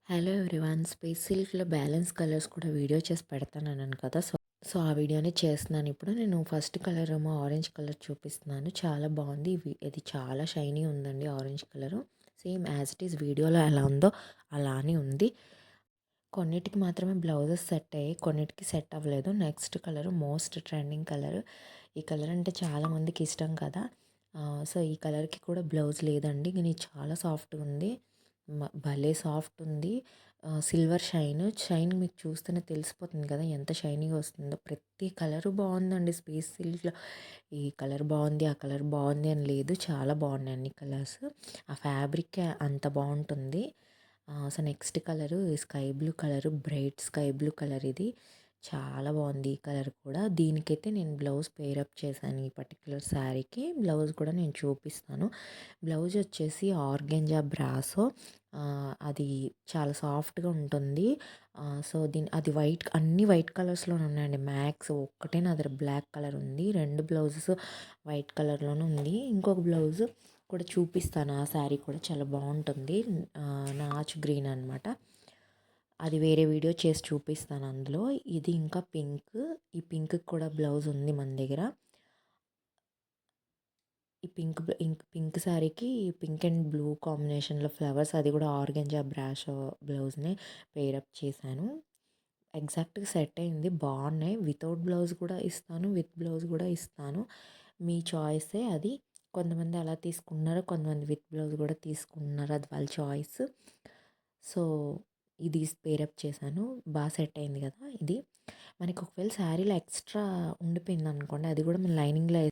Hello everyone. Space సిల్క్లో balance colours కూడా video చేసి పెడతానన్నాను కదా. సో ఆ వీడియోని చేస్తున్నాను. ఇప్పుడు నేను ఫస్ట్ కలర్ ఏమో ఆరెంజ్ కలర్ చూపిస్తున్నాను. చాలా బాగుంది. ఇది చాలా షైనీ ఉందండి. Orange colour same as it is వీడియోలో ఎలా ఉందో అలానే ఉంది. కొన్నిటికి మాత్రమే బ్లౌజెస్ సెట్ అయ్యాయి, కొన్నిటికి సెట్ అవ్వలేదు. Next colour most trending colour. ఈ కలర్ అంటే చాలామందికి ఇష్టం కదా. సో ఈ కలర్కి కూడా బ్లౌజ్ లేదండి. కానీ చాలా సాఫ్ట్గా ఉంది. భలే సాఫ్ట్ ఉంది. సిల్వర్ షైన్ మీకు చూస్తేనే తెలిసిపోతుంది కదా ఎంత షైనీగా వస్తుందో. ప్రతి కలరు బాగుందండి స్పేస్ సిల్క్లో. ఈ కలర్ బాగుంది, ఆ కలర్ బాగుంది అని లేదు, చాలా బాగున్నాయి అన్ని కలర్స్. ఆ ఫ్యాబ్రిక్ అంత బాగుంటుంది. So next colour sky blue colour, bright sky blue colour. ఇది చాలా బాగుంది ఈ కలర్ కూడా. దీనికైతే నేను బ్లౌజ్ పేరప్ చేశాను. ఈ పర్టికులర్ శారీకి బ్లౌజ్ కూడా నేను చూపిస్తాను. బ్లౌజ్ వచ్చేసి ఆర్గెంజా బ్రాసో. అది చాలా సాఫ్ట్గా ఉంటుంది. సో అది అన్ని వైట్ కలర్స్లోనే ఉన్నాయండి. మ్యాక్స్ ఒక్కటే నా దగ్గర బ్లాక్ కలర్ ఉంది. రెండు బ్లౌజెస్ వైట్ కలర్లోనే ఉంది. ఇంకొక బ్లౌజ్ కూడా చూపిస్తాను. ఆ శారీ కూడా చాలా బాగుంటుంది. నాచ్ గ్రీన్ అనమాట. అది వేరే వీడియో చేసి చూపిస్తాను అందులో. ఇది ఇంకా పింక్. ఈ పింక్ కూడా బ్లౌజ్ ఉంది మన దగ్గర. ఈ పింక్ శారీకి పింక్ అండ్ బ్లూ కాంబినేషన్లో ఫ్లవర్స్, అది కూడా ఆర్గెంజా బ్రాషో బ్లౌజ్ని పేరప్ చేశాను. ఎగ్జాక్ట్గా సెట్ అయింది. బాగున్నాయి. వితౌట్ బ్లౌజ్ కూడా ఇస్తాను, విత్ బ్లౌజ్ కూడా ఇస్తాను. మీ చాయిసే అది. కొంతమంది అలా తీసుకుంటున్నారు, కొంతమంది విత్ బ్లౌజ్ కూడా తీసుకుంటున్నారు. అది వాళ్ళ చాయిస్. సో ఇది పేరప్ చేశాను. బాగా సెట్ అయింది కదా ఇది. మనకి ఒకవేళ శారీలో ఎక్స్ట్రా ఉండిపోయింది అనుకోండి, అది కూడా మనం లైనింగ్లో